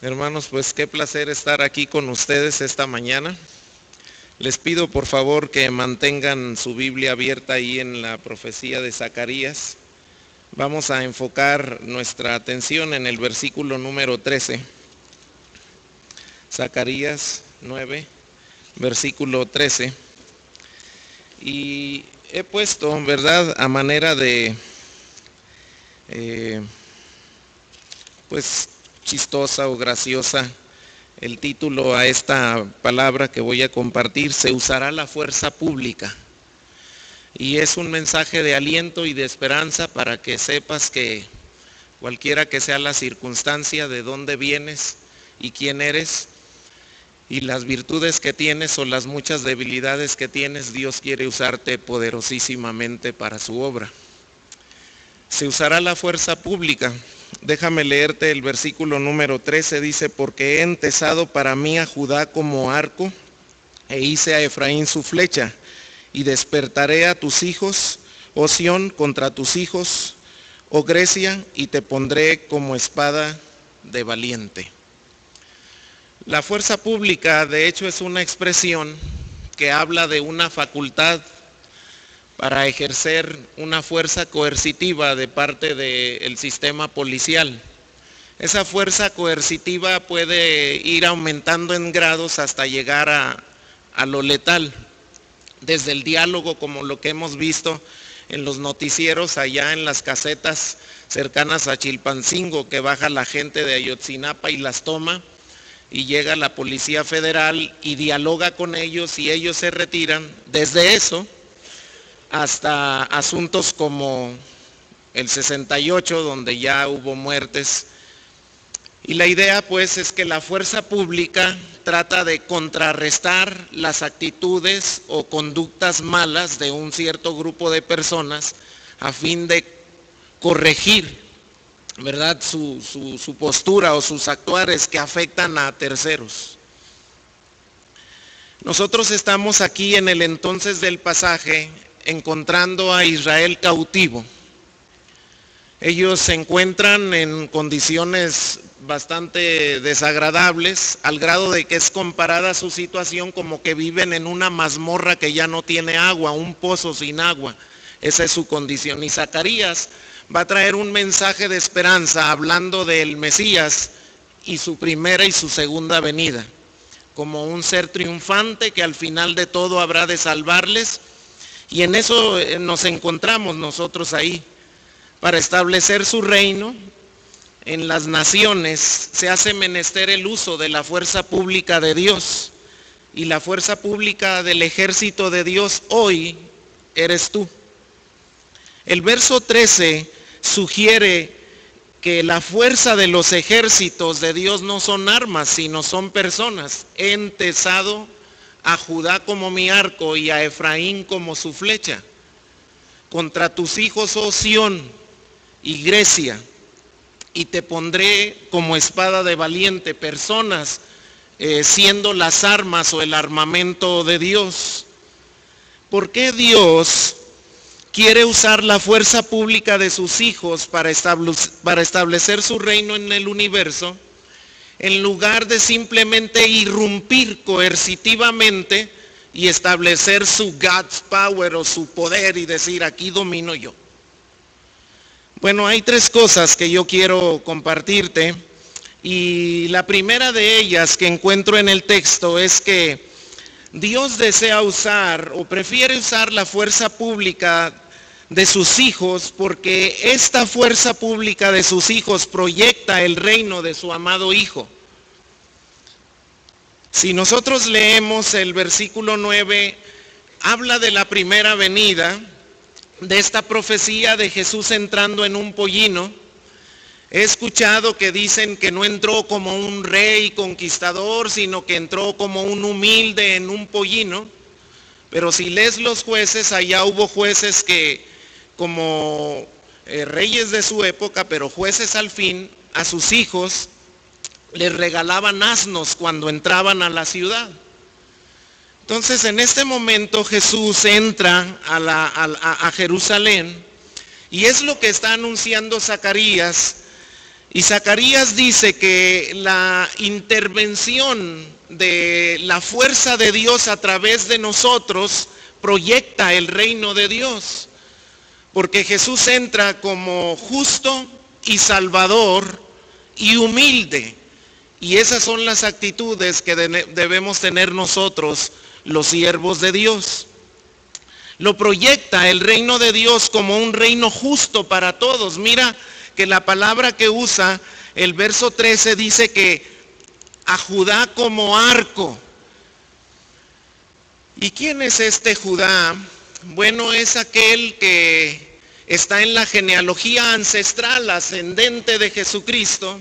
Hermanos, pues qué placer estar aquí con ustedes esta mañana. Les pido por favor que mantengan su Biblia abierta ahí en la profecía de Zacarías. Vamos a enfocar nuestra atención en el versículo número 13. Zacarías 9, versículo 13. Y he puesto, ¿verdad?, a manera de, chistosa o graciosa, el título a esta palabra que voy a compartir: se usará la fuerza pública. Y es un mensaje de aliento y de esperanza para que sepas que cualquiera que sea la circunstancia, de dónde vienes y quién eres, y las virtudes que tienes o las muchas debilidades que tienes, Dios quiere usarte poderosísimamente para su obra. Se usará la fuerza pública. Déjame leerte el versículo número 13, dice: porque he entesado para mí a Judá como arco, e hice a Efraín su flecha, y despertaré a tus hijos, oh Sión, contra tus hijos, oh Grecia, y te pondré como espada de valiente. La fuerza pública, de hecho, es una expresión que habla de una facultad para ejercer una fuerza coercitiva de parte del sistema policial. Esa fuerza coercitiva puede ir aumentando en grados hasta llegar a lo letal, desde el diálogo, como lo que hemos visto en los noticieros allá en las casetas cercanas a Chilpancingo, que baja la gente de Ayotzinapa y las toma, y llega la Policía Federal y dialoga con ellos y ellos se retiran. Desde eso hasta asuntos como el 68, donde ya hubo muertes. Y la idea pues es que la fuerza pública trata de contrarrestar las actitudes o conductas malas de un cierto grupo de personas a fin de corregir, ¿verdad?, su postura o sus actuares que afectan a terceros. Nosotros estamos aquí en el entonces del pasaje encontrando a Israel cautivo. Ellos se encuentran en condiciones bastante desagradables, al grado de que es comparada su situación como que viven en una mazmorra que ya no tiene agua, un pozo sin agua. Esa es su condición. Y Zacarías va a traer un mensaje de esperanza hablando del Mesías y su primera y su segunda venida, como un ser triunfante que al final de todo habrá de salvarles. Y en eso nos encontramos nosotros ahí. Para establecer su reino en las naciones se hace menester el uso de la fuerza pública de Dios. Y la fuerza pública del ejército de Dios hoy eres tú. El verso 13 sugiere que la fuerza de los ejércitos de Dios no son armas, sino son personas. He entesado a Judá como mi arco y a Efraín como su flecha. Contra tus hijos, oh Sión y Grecia, y te pondré como espada de valiente. Personas siendo las armas o el armamento de Dios. ¿Por qué Dios quiere usar la fuerza pública de sus hijos para establecer su reino en el universo, en lugar de simplemente irrumpir coercitivamente y establecer su God's power o su poder y decir: aquí domino yo? Bueno, hay tres cosas que yo quiero compartirte, y la primera de ellas que encuentro en el texto es que Dios desea usar o prefiere usar la fuerza pública de sus hijos, porque esta fuerza pública de sus hijos proyecta el reino de su amado Hijo. Si nosotros leemos el versículo 9, habla de la primera venida, de esta profecía de Jesús entrando en un pollino. He escuchado que dicen que no entró como un rey conquistador, sino que entró como un humilde en un pollino. Pero si lees los jueces, allá hubo jueces que, como reyes de su época, pero jueces al fin, a sus hijos les regalaban asnos cuando entraban a la ciudad. Entonces, en este momento Jesús entra a Jerusalén, y es lo que está anunciando Zacarías, Y Zacarías dice que la intervención de la fuerza de Dios a través de nosotros proyecta el reino de Dios. Porque Jesús entra como justo y salvador y humilde. Y esas son las actitudes que debemos tener nosotros, los siervos de Dios. Lo proyecta el reino de Dios como un reino justo para todos. Mira que la palabra que usa el verso 13 dice que a Judá como arco. ¿Y quién es este Judá? Bueno, es aquel que está en la genealogía ancestral ascendente de Jesucristo,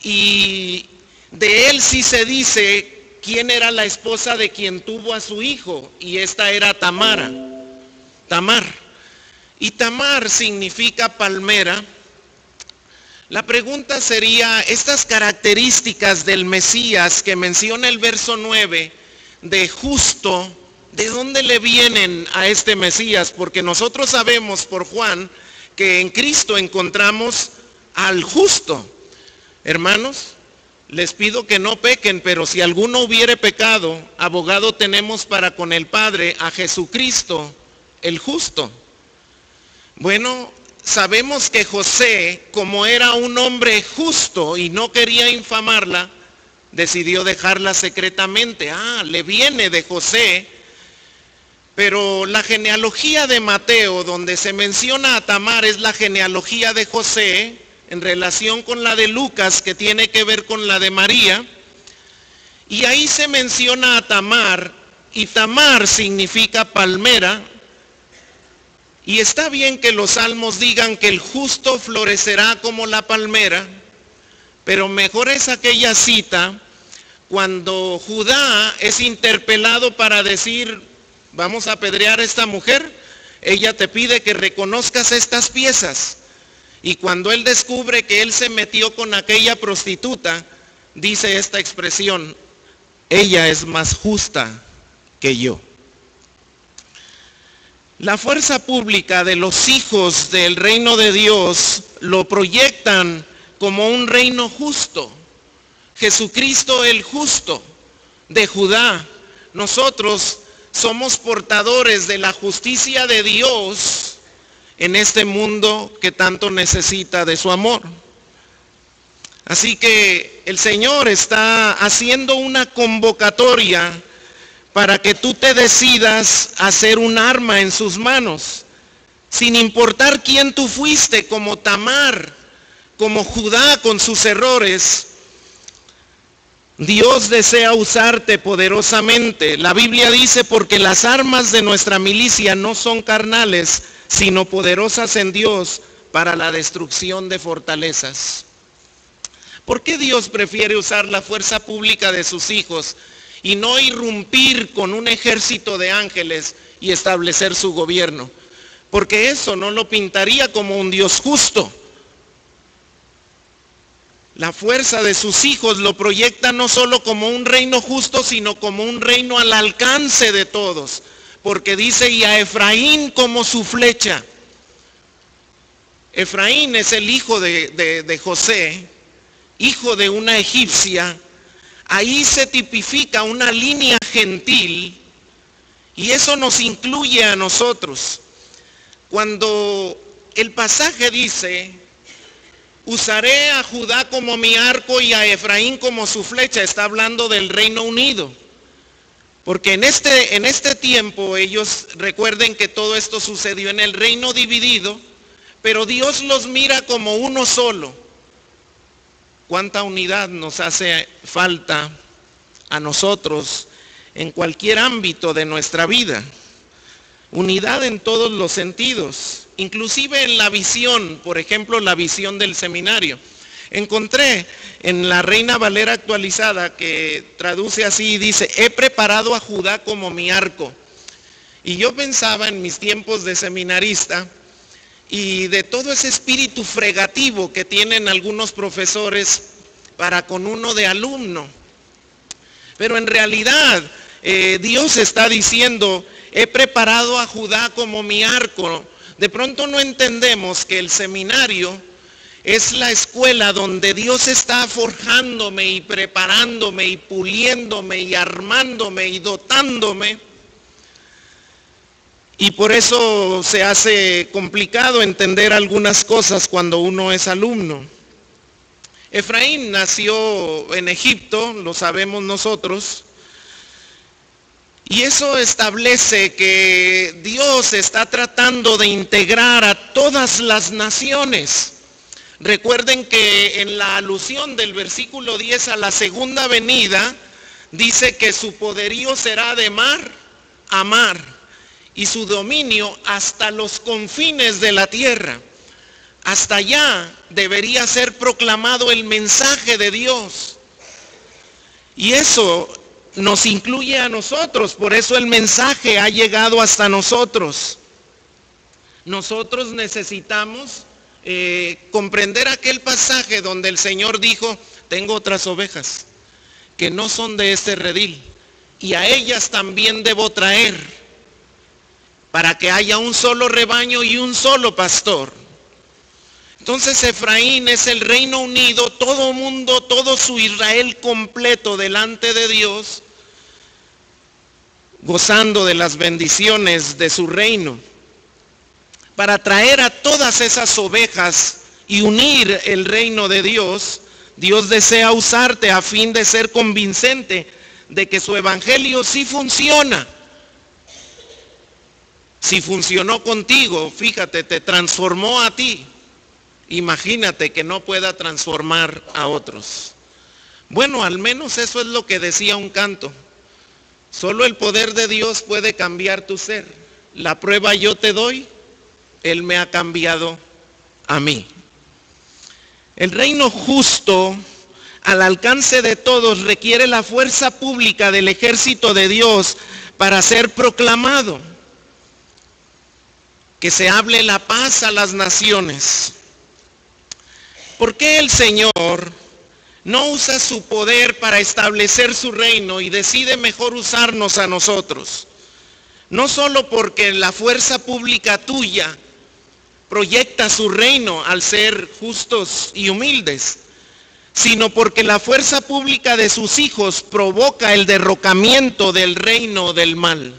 y de él sí se dice quién era la esposa de quien tuvo a su hijo, y esta era Tamar. Y Tamar significa palmera. La pregunta sería, estas características del Mesías que menciona el verso 9, de justo, ¿de dónde le vienen a este Mesías? Porque nosotros sabemos por Juan que en Cristo encontramos al justo. Hermanos, les pido que no pequen, pero si alguno hubiere pecado, abogado tenemos para con el Padre a Jesucristo, el justo. Bueno, sabemos que José, como era un hombre justo y no quería infamarla, decidió dejarla secretamente. Le viene de José. Pero la genealogía de Mateo, donde se menciona a Tamar, es la genealogía de José, en relación con la de Lucas, que tiene que ver con la de María. Y ahí se menciona a Tamar, y Tamar significa palmera. Y está bien que los salmos digan que el justo florecerá como la palmera, pero mejor es aquella cita cuando Judá es interpelado para decir, vamos a apedrear a esta mujer. Ella te pide que reconozcas estas piezas. Y cuando él descubre que él se metió con aquella prostituta, dice esta expresión, ella es más justa que yo. La fuerza pública de los hijos del reino de Dios lo proyectan como un reino justo. Jesucristo el justo de Judá. Nosotros somos portadores de la justicia de Dios en este mundo que tanto necesita de su amor. Así que el Señor está haciendo una convocatoria para que tú te decidas a ser un arma en sus manos, sin importar quién tú fuiste, como Tamar, como Judá con sus errores. Dios desea usarte poderosamente. La Biblia dice, porque las armas de nuestra milicia no son carnales, sino poderosas en Dios para la destrucción de fortalezas. ¿Por qué Dios prefiere usar la fuerza pública de sus hijos y no irrumpir con un ejército de ángeles y establecer su gobierno? Porque eso no lo pintaría como un Dios justo. La fuerza de sus hijos lo proyecta no solo como un reino justo, sino como un reino al alcance de todos. Porque dice, y a Efraín como su flecha. Efraín es el hijo de José, hijo de una egipcia. Ahí se tipifica una línea gentil, y eso nos incluye a nosotros. Cuando el pasaje dice, usaré a Judá como mi arco y a Efraín como su flecha, está hablando del Reino Unido. Porque en este tiempo ellos recuerden que todo esto sucedió en el reino dividido, pero Dios los mira como uno solo. ¿Cuánta unidad nos hace falta a nosotros en cualquier ámbito de nuestra vida? Unidad en todos los sentidos, inclusive en la visión, por ejemplo, la visión del seminario. Encontré en la Reina Valera actualizada que traduce así y dice, he preparado a Judá como mi arco. Y yo pensaba en mis tiempos de seminarista y de todo ese espíritu fregativo que tienen algunos profesores para con uno de alumno. Pero en realidad Dios está diciendo, he preparado a Judá como mi arco. De pronto no entendemos que el seminario es la escuela donde Dios está forjándome y preparándome y puliéndome y armándome y dotándome. Y por eso se hace complicado entender algunas cosas cuando uno es alumno. Efraín nació en Egipto, lo sabemos nosotros, y eso establece que Dios está tratando de integrar a todas las naciones. Recuerden que en la alusión del versículo 10 a la segunda venida, dice que su poderío será de mar a mar y su dominio hasta los confines de la tierra. Hasta allá debería ser proclamado el mensaje de Dios. Y eso nos incluye a nosotros, por eso el mensaje ha llegado hasta nosotros. Nosotros necesitamos comprender aquel pasaje donde el Señor dijo, tengo otras ovejas que no son de este redil, y a ellas también debo traer, para que haya un solo rebaño y un solo pastor. Entonces Efraín es el reino unido, todo mundo, todo su Israel completo delante de Dios, gozando de las bendiciones de su reino. Para traer a todas esas ovejas y unir el reino de Dios, Dios desea usarte a fin de ser convincente de que su evangelio sí funciona. Si funcionó contigo, fíjate, te transformó a ti. Imagínate que no pueda transformar a otros. Bueno, al menos eso es lo que decía un canto. Solo el poder de Dios puede cambiar tu ser. La prueba yo te doy, Él me ha cambiado a mí. El reino justo, al alcance de todos, requiere la fuerza pública del ejército de Dios para ser proclamado. Que se hable la paz a las naciones. ¿Por qué el Señor no usa su poder para establecer su reino y decide mejor usarnos a nosotros? No solo porque la fuerza pública tuya proyecta su reino al ser justos y humildes, sino porque la fuerza pública de sus hijos provoca el derrocamiento del reino del mal.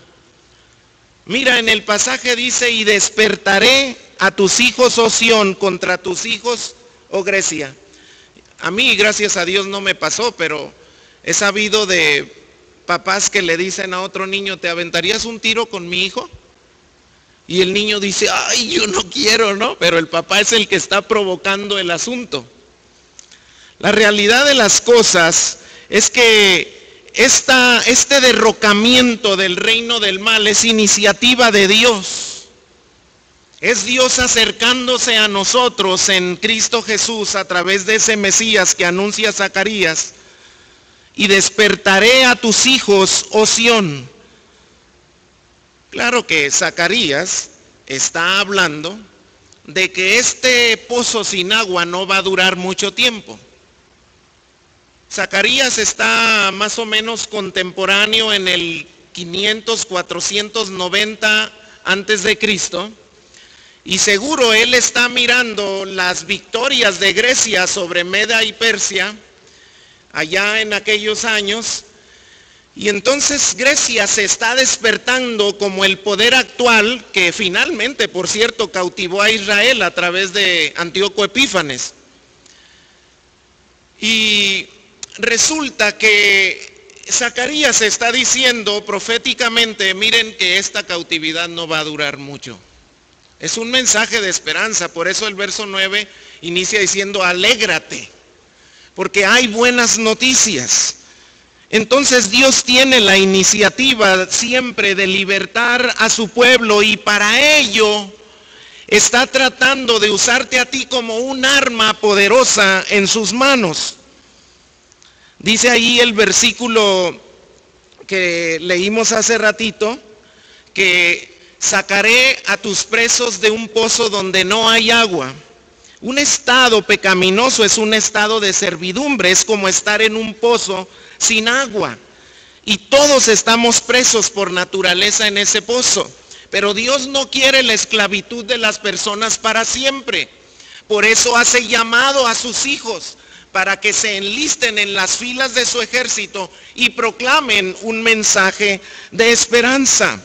Mira, en el pasaje dice, y despertaré a tus hijos, oh Sión, contra tus hijos, oh Grecia. A mí, gracias a Dios, no me pasó, pero he sabido de papás que le dicen a otro niño, ¿te aventarías un tiro con mi hijo? Y el niño dice, ay, yo no quiero, ¿no? Pero el papá es el que está provocando el asunto. La realidad de las cosas es que este derrocamiento del reino del mal es iniciativa de Dios. Es Dios acercándose a nosotros en Cristo Jesús a través de ese Mesías que anuncia Zacarías. Y despertaré a tus hijos, oh Sión. Claro que Zacarías está hablando de que este pozo sin agua no va a durar mucho tiempo. Zacarías está más o menos contemporáneo en el 500, 490 antes de Cristo. Y seguro él está mirando las victorias de Grecia sobre Media y Persia, allá en aquellos años. Y entonces Grecia se está despertando como el poder actual, que finalmente, por cierto, cautivó a Israel a través de Antíoco Epífanes. Y resulta que Zacarías está diciendo proféticamente, miren que esta cautividad no va a durar mucho. Es un mensaje de esperanza, por eso el verso 9 inicia diciendo, alégrate, porque hay buenas noticias. Entonces Dios tiene la iniciativa siempre de libertar a su pueblo y para ello está tratando de usarte a ti como un arma poderosa en sus manos. Dice ahí el versículo que leímos hace ratito, que sacaré a tus presos de un pozo donde no hay agua. Un estado pecaminoso es un estado de servidumbre, es como estar en un pozo sin agua. Y todos estamos presos por naturaleza en ese pozo. Pero Dios no quiere la esclavitud de las personas para siempre. Por eso hace llamado a sus hijos para que se enlisten en las filas de su ejército y proclamen un mensaje de esperanza.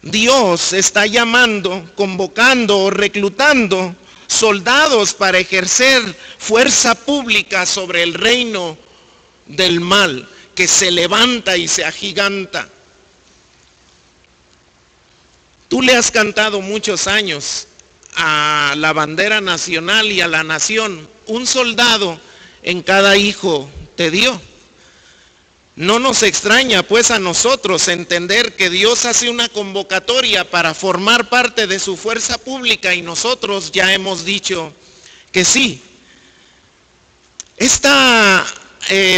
Dios está llamando, convocando o reclutando soldados para ejercer fuerza pública sobre el reino del mal que se levanta y se agiganta. Tú le has cantado muchos años a la bandera nacional y a la nación. Un soldado en cada hijo te dio. No nos extraña pues a nosotros entender que Dios hace una convocatoria para formar parte de su fuerza pública y nosotros ya hemos dicho que sí. Esta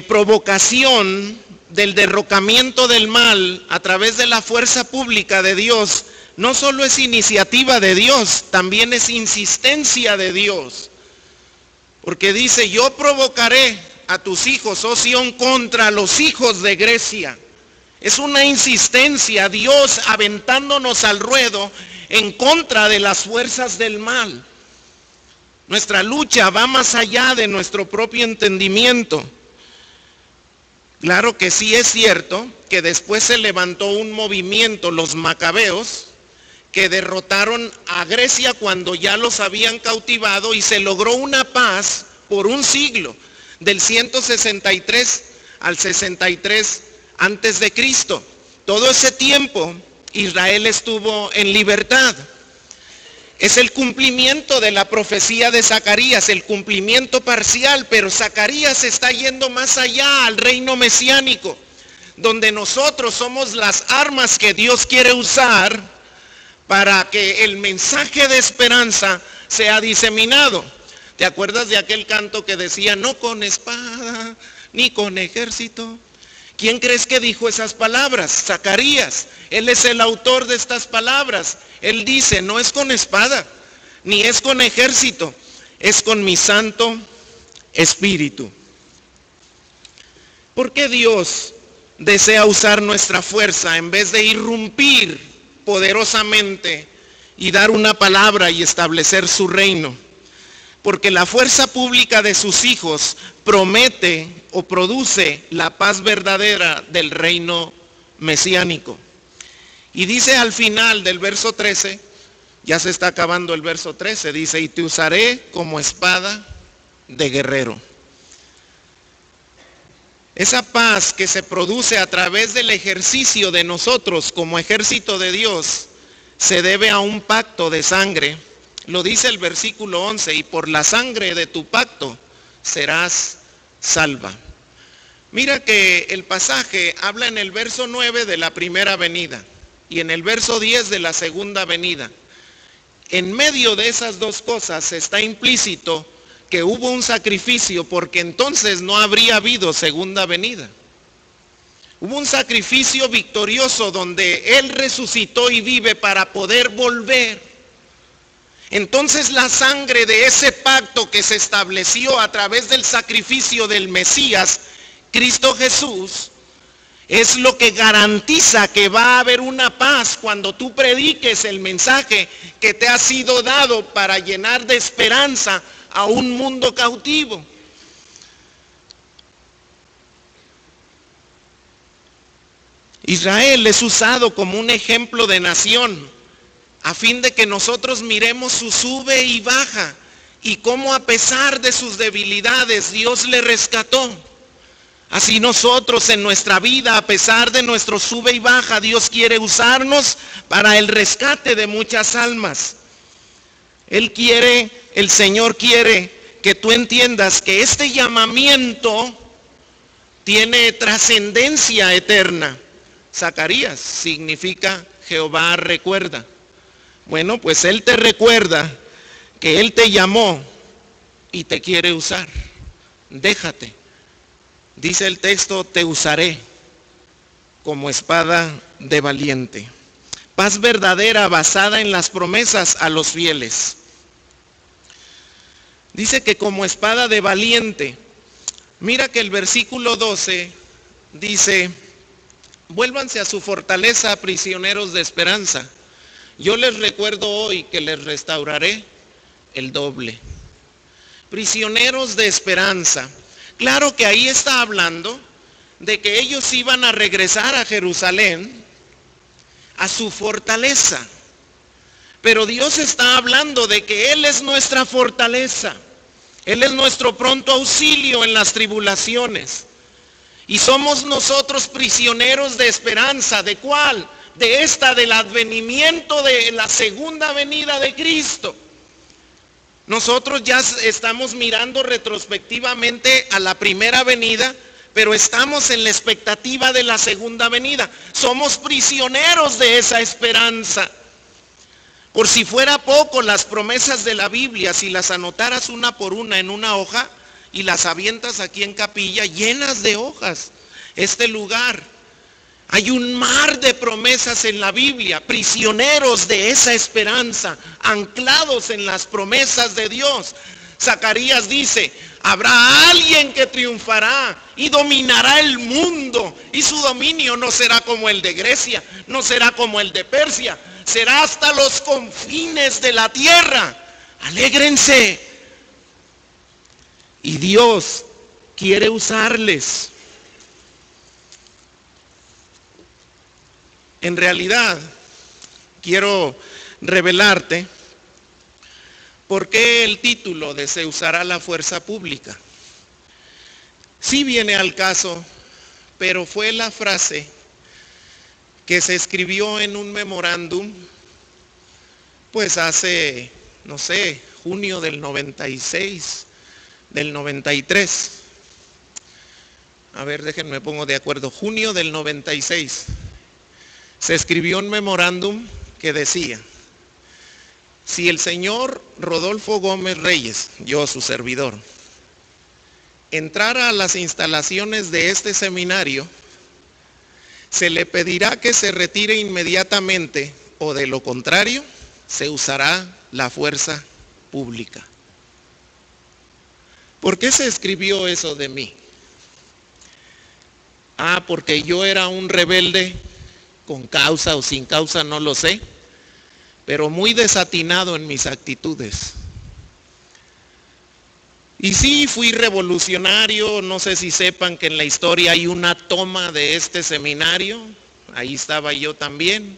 provocación del derrocamiento del mal a través de la fuerza pública de Dios no solo es iniciativa de Dios, también es insistencia de Dios. Porque dice, yo provocaré a tus hijos, oh Sión, contra los hijos de Grecia. Es una insistencia, Dios aventándonos al ruedo en contra de las fuerzas del mal. Nuestra lucha va más allá de nuestro propio entendimiento. Claro que sí es cierto que después se levantó un movimiento, los macabeos, que derrotaron a Grecia cuando ya los habían cautivado y se logró una paz por un siglo, del 163 al 63 antes de Cristo. Todo ese tiempo Israel estuvo en libertad. Es el cumplimiento de la profecía de Zacarías, el cumplimiento parcial, pero Zacarías está yendo más allá al reino mesiánico, donde nosotros somos las armas que Dios quiere usar para que el mensaje de esperanza sea diseminado. ¿Te acuerdas de aquel canto que decía, no con espada, ni con ejército? ¿Quién crees que dijo esas palabras? Zacarías. Él es el autor de estas palabras. Él dice, no es con espada, ni es con ejército, es con mi Santo Espíritu. ¿Por qué Dios desea usar nuestra fuerza en vez de irrumpir poderosamente y dar una palabra y establecer su reino? Porque la fuerza pública de sus hijos promete o produce la paz verdadera del reino mesiánico. Y dice al final del verso 13, ya se está acabando el verso 13, dice, y te usaré como espada de guerrero. Esa paz que se produce a través del ejercicio de nosotros como ejército de Dios se debe a un pacto de sangre. Lo dice el versículo 11, y por la sangre de tu pacto serás salva. Mira que el pasaje habla en el verso 9 de la primera venida y en el verso 10 de la segunda venida. En medio de esas dos cosas está implícito que hubo un sacrificio, porque entonces no habría habido segunda venida. Hubo un sacrificio victorioso donde Él resucitó y vive para poder volver. Entonces la sangre de ese pacto que se estableció a través del sacrificio del Mesías, Cristo Jesús, es lo que garantiza que va a haber una paz cuando tú prediques el mensaje que te ha sido dado para llenar de esperanza a un mundo cautivo. Israel es usado como un ejemplo de nación a fin de que nosotros miremos su sube y baja y cómo a pesar de sus debilidades Dios le rescató. Así nosotros en nuestra vida, a pesar de nuestro sube y baja, Dios quiere usarnos para el rescate de muchas almas. El Señor quiere que tú entiendas que este llamamiento tiene trascendencia eterna. Zacarías significa Jehová recuerda. Bueno, pues Él te recuerda que Él te llamó y te quiere usar. Déjate. Dice el texto, te usaré como espada de valiente. Paz verdadera basada en las promesas a los fieles. Dice que como espada de valiente. Mira que el versículo 12 dice, vuélvanse a su fortaleza, prisioneros de esperanza. Yo les recuerdo hoy que les restauraré el doble. prisioneros de esperanza. Claro que ahí está hablando de que ellos iban a regresar a Jerusalén, a su fortaleza. Pero Dios está hablando de que Él es nuestra fortaleza. Él es nuestro pronto auxilio en las tribulaciones. Y somos nosotros prisioneros de esperanza. ¿De cuál? De esta, del advenimiento de la segunda venida de Cristo. Nosotros ya estamos mirando retrospectivamente a la primera venida, pero estamos en la expectativa de la segunda venida. Somos prisioneros de esa esperanza. Por si fuera poco, las promesas de la Biblia, si las anotaras una por una en una hoja y las avientas aquí en Capilla, llenas de hojas, este lugar. Hay un mar de promesas en la Biblia, prisioneros de esa esperanza, anclados en las promesas de Dios. Zacarías dice, habrá alguien que triunfará y dominará el mundo, y su dominio no será como el de Grecia, no será como el de Persia, será hasta los confines de la tierra. Alégrense. Y Dios quiere usarles. En realidad, quiero revelarte por qué el título de Se usará la fuerza pública. Sí viene al caso, pero fue la frase que se escribió en un memorándum, pues hace, no sé, junio del 96, del 93. A ver, déjenme pongo de acuerdo. Junio del 96. Se escribió un memorándum que decía, si el señor Rodolfo Gómez Reyes, yo su servidor, entrara a las instalaciones de este seminario, se le pedirá que se retire inmediatamente o de lo contrario, se usará la fuerza pública. ¿Por qué se escribió eso de mí? Porque yo era un rebelde con causa o sin causa, no lo sé, pero muy desatinado en mis actitudes. Y sí, fui revolucionario, no sé si sepan que en la historia hay una toma de este seminario, ahí estaba yo también,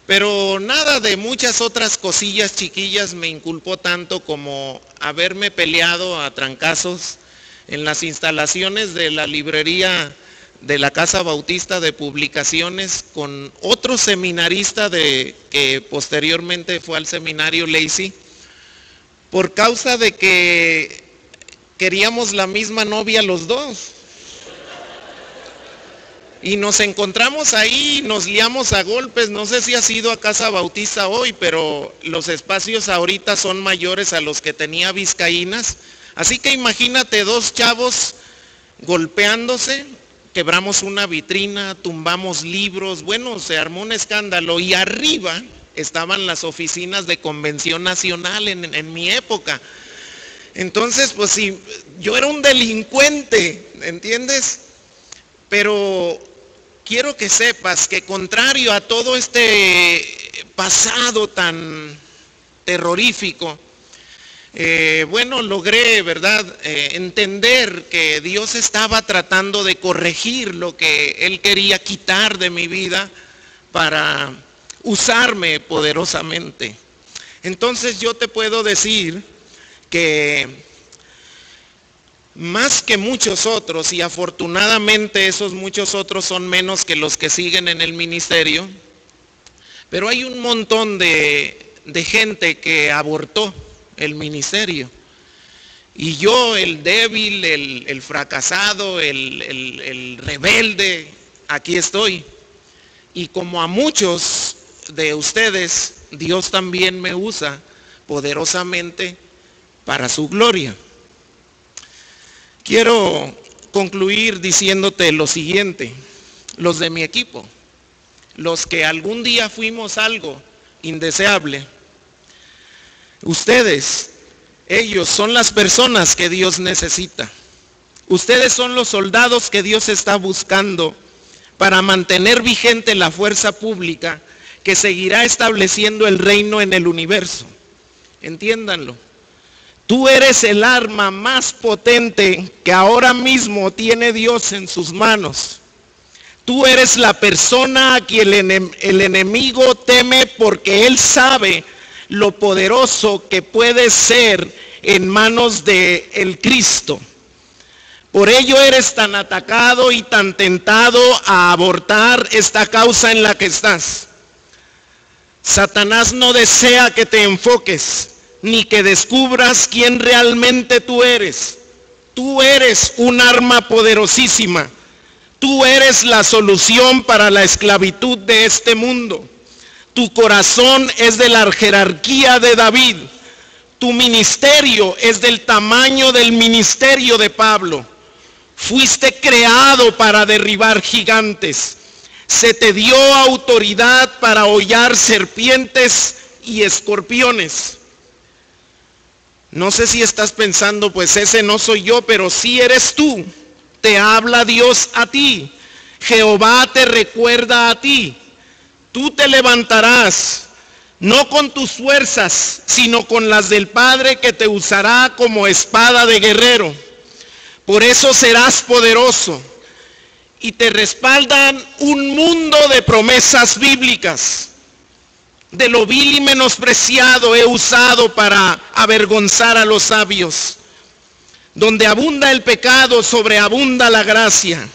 pero nada de muchas otras cosillas chiquillas me inculpó tanto como haberme peleado a trancazos en las instalaciones de la librería de la Casa Bautista de Publicaciones con otro seminarista que posteriormente fue al seminario Lacey, por causa de que queríamos la misma novia los dos. Y nos encontramos ahí, nos liamos a golpes. No sé si has ido a Casa Bautista hoy, pero los espacios ahorita son mayores a los que tenía Vizcaínas. Así que imagínate dos chavos golpeándose. Quebramos una vitrina, tumbamos libros, bueno, se armó un escándalo y arriba estaban las oficinas de Convención Nacional en mi época. Entonces, pues sí, yo era un delincuente, ¿entiendes? Pero quiero que sepas que contrario a todo este pasado tan terrorífico, logré, ¿verdad?, entender que Dios estaba tratando de corregir lo que Él quería quitar de mi vida para usarme poderosamente. Entonces yo te puedo decir que más que muchos otros, y afortunadamente esos muchos otros son menos que los que siguen en el ministerio, pero hay un montón de gente que abortó el ministerio. Y yo, el débil, el fracasado, el rebelde, aquí estoy. Y como a muchos de ustedes, Dios también me usa poderosamente para su gloria. Quiero concluir diciéndote lo siguiente: los de mi equipo, los que algún día fuimos algo indeseable, ustedes, ellos son las personas que Dios necesita. Ustedes son los soldados que Dios está buscando para mantener vigente la fuerza pública que seguirá estableciendo el reino en el universo. Entiéndanlo. Tú eres el arma más potente que ahora mismo tiene Dios en sus manos. Tú eres la persona a quien el enemigo teme porque él sabe lo poderoso que puede ser en manos de el Cristo. Por ello eres tan atacado y tan tentado a abortar esta causa en la que estás. Satanás no desea que te enfoques, ni que descubras quién realmente tú eres. Tú eres un arma poderosísima. Tú eres la solución para la esclavitud de este mundo. Tu corazón es de la jerarquía de David. Tu ministerio es del tamaño del ministerio de Pablo. Fuiste creado para derribar gigantes. Se te dio autoridad para hollar serpientes y escorpiones. No sé si estás pensando, pues ese no soy yo, pero sí eres tú. Te habla Dios a ti. Jehová te recuerda a ti. Tú te levantarás, no con tus fuerzas, sino con las del Padre que te usará como espada de guerrero. Por eso serás poderoso. Y te respaldan un mundo de promesas bíblicas. De lo vil y menospreciado he usado para avergonzar a los sabios. Donde abunda el pecado, sobreabunda la gracia.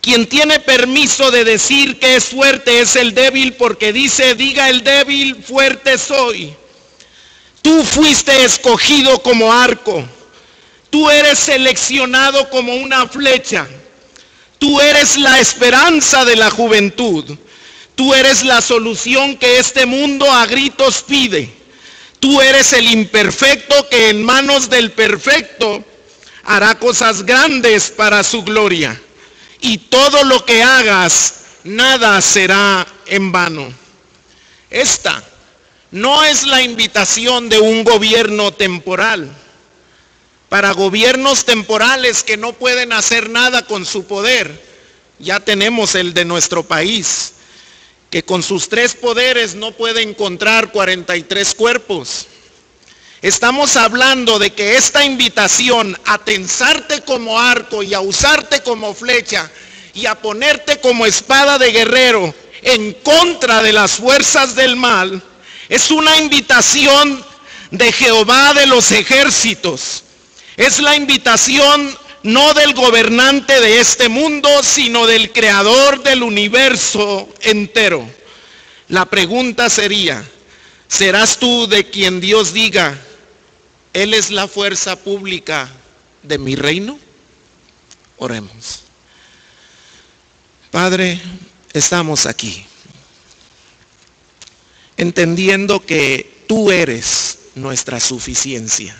Quien tiene permiso de decir que es fuerte es el débil, porque dice, diga el débil, fuerte soy. Tú fuiste escogido como arco. Tú eres seleccionado como una flecha. Tú eres la esperanza de la juventud. Tú eres la solución que este mundo a gritos pide. Tú eres el imperfecto que en manos del perfecto hará cosas grandes para su gloria. Y todo lo que hagas, nada será en vano. Esta no es la invitación de un gobierno temporal. Para gobiernos temporales que no pueden hacer nada con su poder, ya tenemos el de nuestro país, que con sus 3 poderes no puede encontrar 43 cuerpos. Estamos hablando de que esta invitación a tensarte como arco y a usarte como flecha y a ponerte como espada de guerrero en contra de las fuerzas del mal, es una invitación de Jehová de los ejércitos. Es la invitación no del gobernante de este mundo, sino del creador del universo entero. La pregunta sería, ¿serás tú de quien Dios diga, Él es la fuerza pública de mi reino? Oremos. Padre, estamos aquí, entendiendo que tú eres nuestra suficiencia.